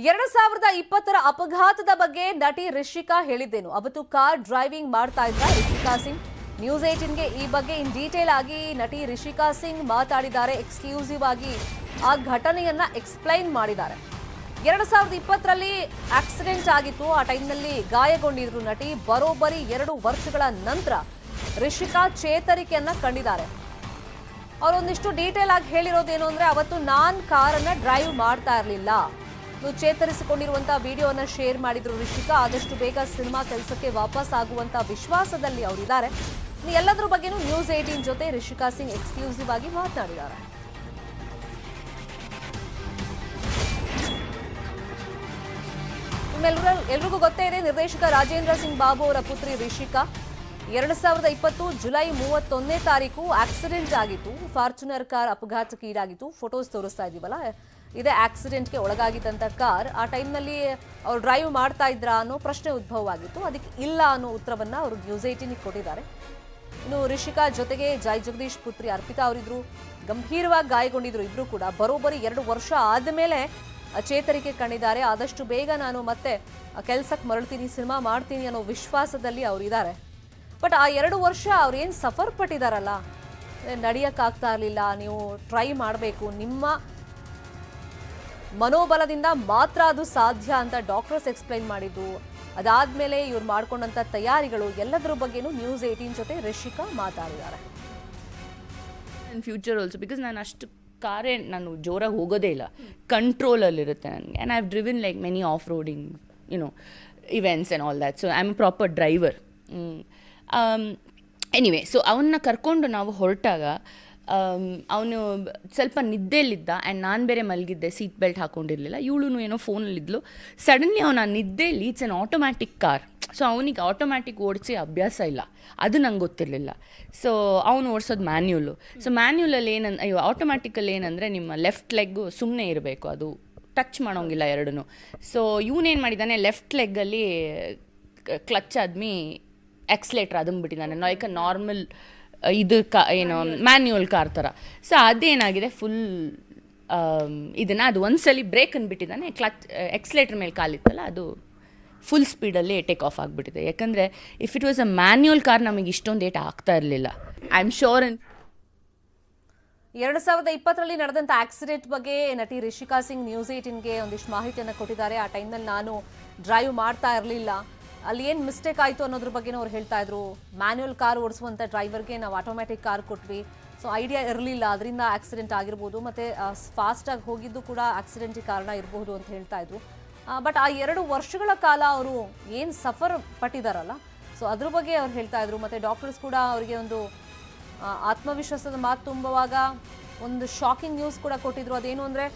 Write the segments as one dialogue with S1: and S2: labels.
S1: 2020ರ ಅಪಘಾತದ ಬಗ್ಗೆ ನಟಿ ರಿಷಿಕಾ ಹೇಳಿದ್ದೇನು. ಅವತ್ತು ಕಾರ್ ಡ್ರೈವಿಂಗ್ ಮಾಡ್ತಾ ಇದ್ದ ರಿಷಿಕಾ ಸಿಂಗ್ ನ್ಯೂಸ್ 18ಗೆ ಈ ಬಗ್ಗೆ ಇನ್ ಡೀಟೇಲ್ ಆಗಿ ನಟಿ ರಿಷಿಕಾ ಸಿಂಗ್ ಮಾತಾಡಿದ್ದಾರೆ. ಎಕ್ಸ್ಕ್ಲೂಸಿವ್ ಆಗಿ ಆ ಘಟನೆಯನ್ನ ಎಕ್ಸ್ಪ್ಲೈನ್ ಮಾಡಿದ್ದಾರೆ. 2020ರಲ್ಲಿ ಆಕ್ಸಿಡೆಂಟ್ ಆಗಿತ್ತು. ಆ ಟೈಮ್ನಲ್ಲಿ ಗಾಯಗೊಂಡಿದ್ರು ನಟಿ. ಬರೋಬ್ಬರಿ 2 ವರ್ಷಗಳ ನಂತರ ರಿಷಿಕಾ ಚೇತರಿಕೆಯನ್ನ ಕಂಡಿದ್ದಾರೆ. ಅವರೊಂದಿಷ್ಟು ಡೀಟೇಲ್ ಆಗಿ ಹೇಳಿರೋದೇನು ಅಂದ್ರೆ, ಅವತ್ತು ನಾನು ಕಾರನ್ನ ಡ್ರೈವ್ ಮಾಡ್ತಾ ಇರಲಿಲ್ಲ. ಚೇತರಿಸಿಕೊಂಡಿರುವಂತಹ ವಿಡಿಯೋನ ಶೇರ್ ಮಾಡಿದ್ರು ರಿಷಿಕಾ. ಆದಷ್ಟು ಬೇಗ ಸಿನಿಮಾ ಕೆಲಸಕ್ಕೆ ವಾಪಸ್ ಆಗುವಂತ ವಿಶ್ವಾಸದಲ್ಲಿ ಅವರಿದ್ದಾರೆ. ಎಲ್ಲದರ ಬಗ್ಗೆನೂ ನ್ಯೂಸ್ 18 ಜೊತೆ ರಿಷಿಕಾ ಸಿಂಗ್ ಎಕ್ಸ್ಕ್ಲೂಸಿವ್ ಆಗಿ ಮಾತನಾಡಿದ್ದಾರೆ. ಎಲ್ರಿಗೂ ಗೊತ್ತೇ ಇದೆ, ನಿರ್ದೇಶಕ ರಾಜೇಂದ್ರ ಸಿಂಗ್ ಬಾಬು ಅವರ ಪುತ್ರಿ ರಿಷಿಕಾ 2020 ಜುಲೈ 31ನೇ ತಾರೀಕು ಆಕ್ಸಿಡೆಂಟ್ ಆಗಿತ್ತು. Fortuner car ಅಪಘಾತಕ್ಕೀಡಾಗಿತ್ತು. ಫೋಟೋಸ್ ತೋರಿಸ್ತಾ ಇದೀವಲ್ಲ, ಇದೇ ಆಕ್ಸಿಡೆಂಟ್ಗೆ ಒಳಗಾಗಿದ್ದಂಥ ಕಾರ್. ಆ ಟೈಮ್ನಲ್ಲಿ ಅವ್ರು ಡ್ರೈವ್ ಮಾಡ್ತಾ ಇದ್ರಾ ಅನ್ನೋ ಪ್ರಶ್ನೆ ಉದ್ಭವವಾಗಿತ್ತು. ಅದಕ್ಕೆ ಇಲ್ಲ ಅನ್ನೋ ಉತ್ತರವನ್ನ ಅವರು ನ್ಯೂಸ್ 18ಗೆ ಕೊಟ್ಟಿದ್ದಾರೆ. ಇನ್ನು ರಿಷಿಕಾ ಜೊತೆಗೆ ಜೈ ಜಗದೀಶ್ ಪುತ್ರಿ ಅರ್ಪಿತಾ ಅವರಿದ್ರು. ಗಂಭೀರವಾಗಿ ಗಾಯಗೊಂಡಿದ್ರು ಇಬ್ರು ಕೂಡ. ಬರೋಬ್ಬರಿ 2 ವರ್ಷ ಆದಮೇಲೆ ಚೇತರಿಕೆ ಕಂಡಿದ್ದಾರೆ. ಆದಷ್ಟು ಬೇಗ ನಾನು ಮತ್ತೆ ಕೆಲಸಕ್ಕೆ ಮರಳ್ತೀನಿ, ಸಿನಿಮಾ ಮಾಡ್ತೀನಿ ಅನ್ನೋ ವಿಶ್ವಾಸದಲ್ಲಿ ಅವರಿದ್ದಾರೆ. ಬಟ್ ಆ 2 ವರ್ಷ ಅವ್ರು ಏನು ಸಫರ್ ಪಟ್ಟಿದಾರಲ್ಲ, ನಡೆಯೋಕ್ಕಾಗ್ತಾ ಇರಲಿಲ್ಲ. ನೀವು ಟ್ರೈ ಮಾಡಬೇಕು, ನಿಮ್ಮ ಮನೋಬಲದಿಂದ ಮಾತ್ರ ಅದು ಸಾಧ್ಯ ಅಂತ ಡಾಕ್ಟರ್ಸ್ ಎಕ್ಸ್ಪ್ಲೈನ್ ಮಾಡಿದ್ದು. ಅದಾದ್ಮೇಲೆ ಇವ್ರು ಮಾಡ್ಕೊಂಡಂತ ತಯಾರಿಗಳು ಎಲ್ಲದರ ಬಗ್ಗೆನೂ ನ್ಯೂಸ್ 18 ಜೊತೆ ರಿಷಿಕಾ ಮಾತಾಡಿದ್ದಾರೆ.
S2: ಇನ್ ಫ್ಯೂಚರ್ ಆಲ್ಸೋ, ಬಿಕಾಸ್ ನಾನು ಅಷ್ಟು ಕಾರೇ ನಾನು ಜೋರಾಗಿ ಹೋಗೋದೇ ಇಲ್ಲ, ಕಂಟ್ರೋಲಲ್ಲಿರುತ್ತೆ ನನಗೆ. And I have driven like many off roading events and all that. So I am A proper driver. Anyway, so ಅವನ್ನ ಕರ್ಕೊಂಡು ನಾವು ಹೊರಟಾಗ ಅವನು ಸ್ವಲ್ಪ ನಿದ್ದೆಯಲ್ಲಿದ್ದ. ಆ್ಯಂಡ್ ನಾನು ಬೇರೆ ಮಲಗಿದ್ದೆ, ಸೀಟ್ ಬೆಲ್ಟ್ ಹಾಕ್ಕೊಂಡಿರಲಿಲ್ಲ. ಇವಳು ಏನೋ ಫೋನಲ್ಲಿದ್ಲು. ಸಡನ್ಲಿ ಅವನ ನಿದ್ದೆಯಲ್ಲಿ it's an automatic car. So ಅವನಿಗೆ ಆಟೋಮ್ಯಾಟಿಕ್ ಓಡಿಸಿ ಅಭ್ಯಾಸ ಇಲ್ಲ, ಅದು ನಂಗೆ ಗೊತ್ತಿರಲಿಲ್ಲ. ಸೊ ಅವನು ಓಡಿಸೋದು ಮ್ಯಾನ್ಯುಲು. ಸೊ ಮ್ಯಾನ್ಯುಲಲ್ಲಿ ಆಟೋಮ್ಯಾಟಿಕಲ್ಲಿ ಏನಂದರೆ ನಿಮ್ಮ ಲೆಫ್ಟ್ ಲೆಗ್ಗು ಸುಮ್ಮನೆ ಇರಬೇಕು, ಅದು ಟಚ್ ಮಾಡೋಂಗಿಲ್ಲ ಎರಡೂ. ಸೊ ಇವನೇನು ಮಾಡಿದ್ದಾನೆ, ಲೆಫ್ಟ್ ಲೆಗ್ಗಲ್ಲಿ ಕ್ಲಚ್ ಆದ್ಮಿ ಎಕ್ಸ್ಲೇಟ್ರ್ ಅದನ್ನು ಬಿಟ್ಟಿದ್ದಾನೆ, ಲೈಕ್ ಅ ನಾರ್ಮಲ್ ಇದು ಏನು ಮ್ಯಾನ್ಯುವಲ್ ಕಾರ್ ಥರ. ಸೊ ಅದೇನಾಗಿದೆ, ಫುಲ್ ಇದನ್ನು ಅದು ಒಂದ್ಸಲಿ ಬ್ರೇಕನ್ನು ಬಿಟ್ಟಿದ್ದಾನೆ. ಕ್ಲಚ್ ಎಕ್ಸ್ಲೇಟ್ರ್ ಮೇಲೆ ಕಾಲಿತ್ತಲ್ಲ, ಅದು ಫುಲ್ ಸ್ಪೀಡಲ್ಲಿ ಟೇಕ್ ಆಫ್ ಆಗಿಬಿಟ್ಟಿದೆ. ಯಾಕಂದರೆ if it was a manual car ನಮಗೆ ಇಷ್ಟೊಂದು ಏಟ್ ಆಗ್ತಾ ಇರಲಿಲ್ಲ. I am sure.
S1: 2020ರಲ್ಲಿ ನಡೆದಂಥ ಆಕ್ಸಿಡೆಂಟ್ ಬಗ್ಗೆ ನಟಿ ರಿಷಿಕಾ ಸಿಂಗ್ ನ್ಯೂಸ್ 18ಗೆ ಒಂದಿಷ್ಟು ಮಾಹಿತಿಯನ್ನು ಕೊಟ್ಟಿದ್ದಾರೆ. ಆ ಟೈಮ್ನಲ್ಲಿ ನಾನು ಡ್ರೈವ್ ಮಾಡ್ತಾ ಇರಲಿಲ್ಲ, ಅಲ್ಲಿ ಏನು ಮಿಸ್ಟೇಕ್ ಆಯಿತು ಅನ್ನೋದ್ರ ಬಗ್ಗೆ ಅವ್ರು ಹೇಳ್ತಾ ಇದ್ರು. ಮ್ಯಾನ್ಯುವಲ್ ಕಾರ್ ಓಡಿಸುವಂಥ ಡ್ರೈವರ್ಗೆ ನಾವು ಆಟೋಮ್ಯಾಟಿಕ್ ಕಾರ್ ಕೊಟ್ವಿ, ಸೊ ಐಡಿಯಾ ಇರಲಿಲ್ಲ, ಅದರಿಂದ ಆಕ್ಸಿಡೆಂಟ್ ಆಗಿರ್ಬೋದು. ಮತ್ತು ಫಾಸ್ಟಾಗಿ ಹೋಗಿದ್ದು ಕೂಡ ಆಕ್ಸಿಡೆಂಟಿಗೆ ಕಾರಣ ಇರಬಹುದು ಅಂತ ಹೇಳ್ತಾ ಇದ್ರು. ಬಟ್ ಆ 2 ವರ್ಷಗಳ ಕಾಲ ಅವರು ಏನು ಸಫರ್ ಪಟ್ಟಿದಾರಲ್ಲ, ಸೊ ಅದ್ರ ಬಗ್ಗೆ ಅವ್ರು ಹೇಳ್ತಾ ಇದ್ರು. ಮತ್ತು ಡಾಕ್ಟರ್ಸ್ ಕೂಡ ಅವರಿಗೆ ಒಂದು ಆತ್ಮವಿಶ್ವಾಸದ ಮಾತು ತುಂಬುವಾಗ ಒಂದು ಶಾಕಿಂಗ್ ನ್ಯೂಸ್ ಕೂಡ ಕೊಟ್ಟಿದ್ರು. ಅದೇನು ಅಂದರೆ,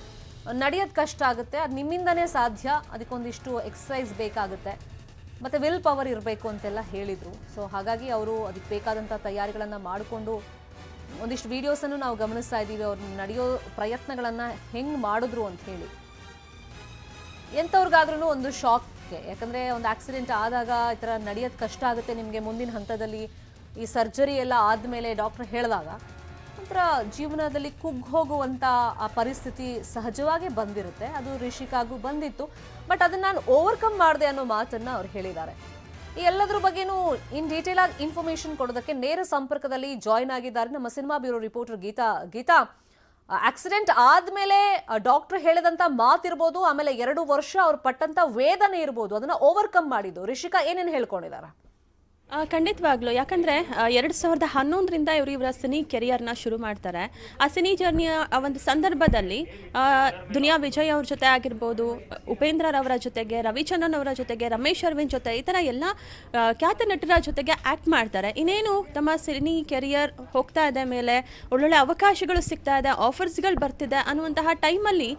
S1: ನಡೆಯೋದು ಕಷ್ಟ ಆಗುತ್ತೆ, ಅದು ನಿಮ್ಮಿಂದನೇ ಸಾಧ್ಯ, ಅದಕ್ಕೊಂದಿಷ್ಟು ಎಕ್ಸಸೈಸ್ ಬೇಕಾಗುತ್ತೆ, ಮತ್ತು ವಿಲ್ ಪವರ್ ಇರಬೇಕು ಅಂತೆಲ್ಲ ಹೇಳಿದರು. ಸೊ ಹಾಗಾಗಿ ಅವರು ಅದಕ್ಕೆ ಬೇಕಾದಂಥ ತಯಾರಿಗಳನ್ನು ಮಾಡಿಕೊಂಡು ಒಂದಿಷ್ಟು ವೀಡಿಯೋಸನ್ನು ನಾವು ಗಮನಿಸ್ತಾ ಇದ್ದೀವಿ. ಅವ್ರು ನಡೆಯೋ ಪ್ರಯತ್ನಗಳನ್ನು ಹೆಂಗೆ ಮಾಡಿದ್ರು ಅಂತ ಹೇಳಿ. ಎಂಥವ್ರಿಗಾದ್ರೂ ಒಂದು ಶಾಕ್ಗೆ, ಯಾಕಂದರೆ ಒಂದು ಆಕ್ಸಿಡೆಂಟ್ ಆದಾಗ ಈ ಥರ ನಡೆಯೋದು ಕಷ್ಟ ಆಗುತ್ತೆ ನಿಮಗೆ. ಮುಂದಿನ ಹಂತದಲ್ಲಿ ಈ ಸರ್ಜರಿ ಎಲ್ಲ ಆದಮೇಲೆ ಡಾಕ್ಟ್ರ್ ಹೇಳಿದಾಗ ಒಂಥರ ಜೀವನದಲ್ಲಿ ಕುಗ್ಗಿ ಹೋಗುವಂಥ ಆ ಪರಿಸ್ಥಿತಿ ಸಹಜವಾಗಿ ಬಂದಿರುತ್ತೆ. ಅದು ರಿಷಿಕಾಗೂ ಬಂದಿತ್ತು. ಬಟ್ ಅದನ್ನು ನಾನು ಓವರ್ಕಮ್ ಮಾಡಿದೆ ಅನ್ನೋ ಮಾತನ್ನು ಅವ್ರು ಹೇಳಿದ್ದಾರೆ. ಈ ಎಲ್ಲದ್ರ ಬಗ್ಗೆನೂ ಇನ್ ಡೀಟೇಲ್ ಆಗಿ ಇನ್ಫಾರ್ಮೇಷನ್ ಕೊಡೋದಕ್ಕೆ ನೇರ ಸಂಪರ್ಕದಲ್ಲಿ ಜಾಯ್ನ್ ಆಗಿದ್ದಾರೆ ನಮ್ಮ cinema bureau reporter Geetha. Accident ಆದಮೇಲೆ ಡಾಕ್ಟರ್ ಹೇಳಿದಂಥ ಮಾತಿರ್ಬೋದು, ಆಮೇಲೆ 2 ವರ್ಷ ಅವ್ರು ಪಟ್ಟಂಥ ವೇದನೆ ಇರ್ಬೋದು, ಅದನ್ನು ಓವರ್ಕಮ್ ಮಾಡಿದ್ದು ರಿಷಿಕಾ ಏನೇನು ಹೇಳ್ಕೊಂಡಿದ್ದಾರೆ?
S3: ಖಂಡಿತವಾಗ್ಲೂ. ಯಾಕಂದರೆ 2011ರಿಂದ ಇವರ ಸಿನಿ ಕೆರಿಯರ್ನ ಶುರು ಮಾಡ್ತಾರೆ. ಆ ಸಿನಿ ಜರ್ನಿಯ ಒಂದು ಸಂದರ್ಭದಲ್ಲಿ ದುನಿಯಾ ವಿಜಯ್ ಅವ್ರ ಜೊತೆ ಆಗಿರ್ಬೋದು, ಉಪೇಂದ್ರರವರ ಜೊತೆಗೆ, ರವಿಚಂದ್ರನ್ ಅವರ ಜೊತೆಗೆ, ರಮೇಶ್ ಅರವಿಂದ್ ಜೊತೆ, ಈ ಥರ ಎಲ್ಲ ಖ್ಯಾತ ನಟರ ಜೊತೆಗೆ ಆ್ಯಕ್ಟ್ ಮಾಡ್ತಾರೆ. ಇನ್ನೇನು ತಮ್ಮ ಸಿನಿ ಕೆರಿಯರ್ ಹೋಗ್ತಾ ಇದೆ, ಮೇಲೆ ಒಳ್ಳೊಳ್ಳೆ ಅವಕಾಶಗಳು ಸಿಗ್ತಾ ಇದೆ, ಆಫರ್ಸ್ಗಳು ಬರ್ತಿದೆ ಅನ್ನುವಂತಹ ಟೈಮಲ್ಲಿ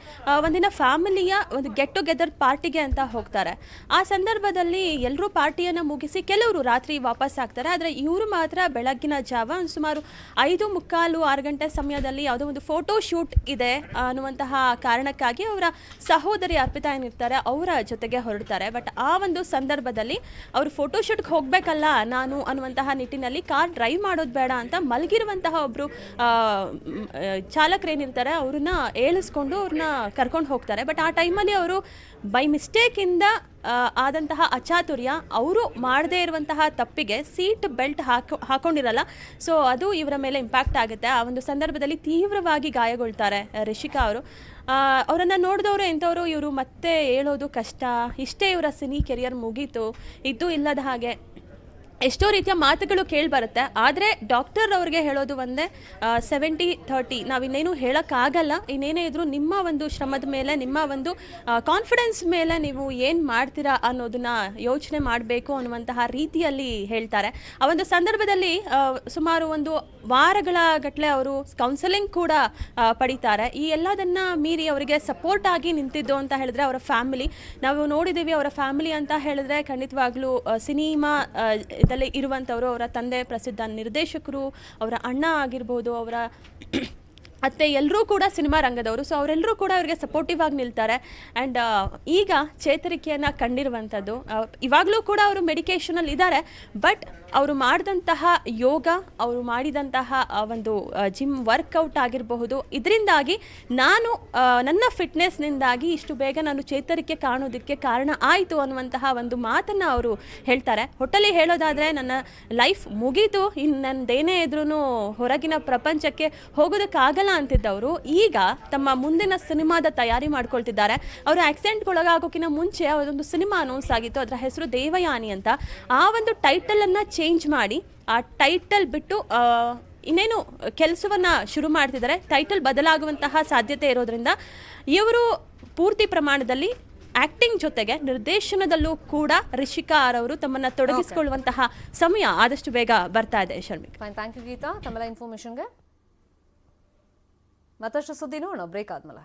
S3: ಒಂದಿನ ಫ್ಯಾಮಿಲಿಯ ಒಂದು ಗೆಟ್ ಟುಗೆದರ್ ಪಾರ್ಟಿಗೆ ಅಂತ ಹೋಗ್ತಾರೆ. ಆ ಸಂದರ್ಭದಲ್ಲಿ ಎಲ್ಲರೂ ಪಾರ್ಟಿಯನ್ನು ಮುಗಿಸಿ ಕೆಲವರು ರಾತ್ರಿ ವಾಪಸ್ ಆಗ್ತಾರೆ. ಆದರೆ ಇವರು ಮಾತ್ರ ಬೆಳಗ್ಗಿನ ಜಾವ ಸುಮಾರು 5:45-6 ಗಂಟೆ ಸಮಯದಲ್ಲಿ ಯಾವುದೋ ಒಂದು ಫೋಟೋ ಶೂಟ್ ಇದೆ ಅನ್ನುವಂತಹ ಕಾರಣಕ್ಕಾಗಿ ಅವರ ಸಹೋದರಿ ಅರ್ಪಿತಾ ಏನಿರ್ತಾರೆ ಅವರ ಜೊತೆಗೆ ಹೊರಡ್ತಾರೆ. ಬಟ್ ಆ ಒಂದು ಸಂದರ್ಭದಲ್ಲಿ ಅವರು ಫೋಟೋಶೂಟ್ಗೆ ಹೋಗಬೇಕಲ್ಲ ನಾನು ಅನ್ನುವಂತಹ ನಿಟ್ಟಿನಲ್ಲಿ ಕಾರ್ ಡ್ರೈವ್ ಮಾಡೋದು ಬೇಡ ಅಂತ ಮಲಗಿರುವಂತಹ ಒಬ್ಬರು ಚಾಲಕರೇನಿರ್ತಾರೆ ಅವ್ರನ್ನ ಏಳಿಸ್ಕೊಂಡು ಅವ್ರನ್ನ ಕರ್ಕೊಂಡು ಹೋಗ್ತಾರೆ. ಬಟ್ ಆ ಟೈಮಲ್ಲಿ ಅವರು ಬೈ ಮಿಸ್ಟೇಕಿಂದ ಆದಂತಹ ಅಚಾತುರ್ಯ, ಅವರು ಮಾಡದೇ ಇರುವಂತಹ ತಪ್ಪಿಗೆ ಸೀಟ್ ಬೆಲ್ಟ್ ಹಾಕೊಂಡಿರಲ್ಲ. ಸೊ ಅದು ಇವರ ಮೇಲೆ ಇಂಪ್ಯಾಕ್ಟ್ ಆಗುತ್ತೆ. ಆ ಒಂದು ಸಂದರ್ಭದಲ್ಲಿ ತೀವ್ರವಾಗಿ ಗಾಯಗೊಳ್ತಾರೆ ರಿಷಿಕಾ ಅವರು. ಅವರನ್ನು ನೋಡಿದವರು ಎಂಥವರು, ಇವರು ಮತ್ತೆ ಹೇಳೋದು ಕಷ್ಟ, ಇಷ್ಟೇ ಇವರ ಸಿನಿ ಕೆರಿಯರ್ ಮುಗೀತು, ಇದು ಇಲ್ಲದ ಹಾಗೆ ಎಷ್ಟೋ ರೀತಿಯ ಮಾತುಗಳು ಕೇಳಿಬರುತ್ತೆ. ಆದರೆ ಡಾಕ್ಟರ್ ಅವ್ರಿಗೆ ಹೇಳೋದು ಒಂದೇ, 70-30 ನಾವಿನ್ನೇನು ಹೇಳೋಕ್ಕಾಗಲ್ಲ, ಇನ್ನೇನೇ ಇದ್ರೂ ನಿಮ್ಮ ಒಂದು ಶ್ರಮದ ಮೇಲೆ, ನಿಮ್ಮ ಒಂದು ಕಾನ್ಫಿಡೆನ್ಸ್ ಮೇಲೆ ನೀವು ಏನು ಮಾಡ್ತೀರಾ ಅನ್ನೋದನ್ನ ಯೋಚನೆ ಮಾಡಬೇಕು ಅನ್ನುವಂತಹ ರೀತಿಯಲ್ಲಿ ಹೇಳ್ತಾರೆ. ಆ ಒಂದು ಸಂದರ್ಭದಲ್ಲಿ ಸುಮಾರು ಒಂದು ವಾರಗಳ ಗಟ್ಟಲೆ ಅವರು ಕೌನ್ಸೆಲಿಂಗ್ ಕೂಡ ಪಡಿತಾರೆ. ಈ ಎಲ್ಲದನ್ನ ಮೀರಿ ಅವರಿಗೆ ಸಪೋರ್ಟ್ ಆಗಿ ನಿಂತಿದ್ದು ಅಂತ ಹೇಳಿದ್ರೆ ಅವರ ಫ್ಯಾಮಿಲಿ. ನಾವು ನೋಡಿದ್ದೀವಿ ಅವರ ಫ್ಯಾಮಿಲಿ ಅಂತ ಹೇಳಿದ್ರೆ ಖಂಡಿತವಾಗ್ಲೂ ಸಿನಿಮಾ ಇದರಲ್ಲಿ ಇರುವಂಥವರು, ಅವರ ತಂದೆ ಪ್ರಸಿದ್ಧ ನಿರ್ದೇಶಕರು, ಅವರ ಅಣ್ಣ ಆಗಿರ್ಬೋದು, ಅವರ ಅತ್ತೆ, ಎಲ್ಲರೂ ಕೂಡ ಸಿನಿಮಾ ರಂಗದವರು. ಸೊ ಅವರೆಲ್ಲರೂ ಕೂಡ ಅವರಿಗೆ ಸಪೋರ್ಟಿವ್ ಆಗಿ ನಿಲ್ತಾರೆ. ಆ್ಯಂಡ್ ಈಗ ಚೇತರಿಕೆಯನ್ನು ಕಂಡಿರುವಂಥದ್ದು, ಇವಾಗಲೂ ಕೂಡ ಅವರು ಮೆಡಿಕೇಷನಲ್ಲಿ ಇದ್ದಾರೆ. ಬಟ್ ಅವರು ಮಾಡಿದಂತಹ ಯೋಗ, ಅವರು ಮಾಡಿದಂತಹ ಒಂದು ಜಿಮ್ ವರ್ಕೌಟ್ ಆಗಿರಬಹುದು, ಇದರಿಂದಾಗಿ ನಾನು ನನ್ನ ಫಿಟ್ನೆಸ್ನಿಂದಾಗಿ ಇಷ್ಟು ಬೇಗ ನಾನು ಚೇತರಿಕೆ ಕಾಣೋದಕ್ಕೆ ಕಾರಣ ಆಯಿತು ಅನ್ನುವಂತಹ ಒಂದು ಮಾತನ್ನು ಅವರು ಹೇಳ್ತಾರೆ. ಒಟ್ಟಲ್ಲಿ ಹೇಳೋದಾದರೆ ನನ್ನ ಲೈಫ್ ಮುಗೀತು, ಇನ್ನು ನನ್ನದೇನೇ ಇದ್ರೂ ಹೊರಗಿನ ಪ್ರಪಂಚಕ್ಕೆ ಹೋಗೋದಕ್ಕಾಗಲ್ಲ ಅಂತಿದ್ದವರು ಈಗ ತಮ್ಮ ಮುಂದಿನ ಸಿನಿಮಾದ ತಯಾರಿ ಮಾಡ್ಕೊಳ್ತಿದ್ದಾರೆ. ಅವರು ಆಕ್ಸಿಡೆಂಟ್ಗೊಳಗಾಗೋಕ್ಕಿಂತ ಮುಂಚೆ ಅವರೊಂದು ಸಿನಿಮಾ ಅನೌನ್ಸ್ ಆಗಿತ್ತು, ಅದರ ಹೆಸರು ದೇವಯಾನಿ ಅಂತ. ಆ ಒಂದು ಟೈಟಲನ್ನು ಚೇಂಜ್ ಮಾಡಿ ಆ ಟೈಟಲ್ ಬಿಟ್ಟು ಇನ್ನೇನು ಕೆಲಸವನ್ನು ಶುರು ಮಾಡ್ತಿದ್ದಾರೆ. ಟೈಟಲ್ ಬದಲಾಗುವಂತಹ ಸಾಧ್ಯತೆ ಇರೋದ್ರಿಂದ ಇವರು ಪೂರ್ತಿ ಪ್ರಮಾಣದಲ್ಲಿ ಆಕ್ಟಿಂಗ್ ಜೊತೆಗೆ ನಿರ್ದೇಶನದಲ್ಲೂ ಕೂಡ ರಿಷಿಕಾ ಅವರು ತಮ್ಮನ್ನು ತೊಡಗಿಸಿಕೊಳ್ಳುವಂತಹ ಸಮಯ ಆದಷ್ಟು ಬೇಗ ಬರ್ತಾ ಇದೆ. ಶರ್ಮಿಕ್,
S1: ಥ್ಯಾಂಕ್ ಯು ಗೀತಾ ತಮ್ಮೆಲ್ಲ ಇನ್ಫಾರ್ಮೇಶನ್ಗೆ. ಮತ್ತಷ್ಟು ಸುದ್ದಿ ನೋಡೋಣ ಬ್ರೇಕ್ ಆದ್ಮೇಲೆ.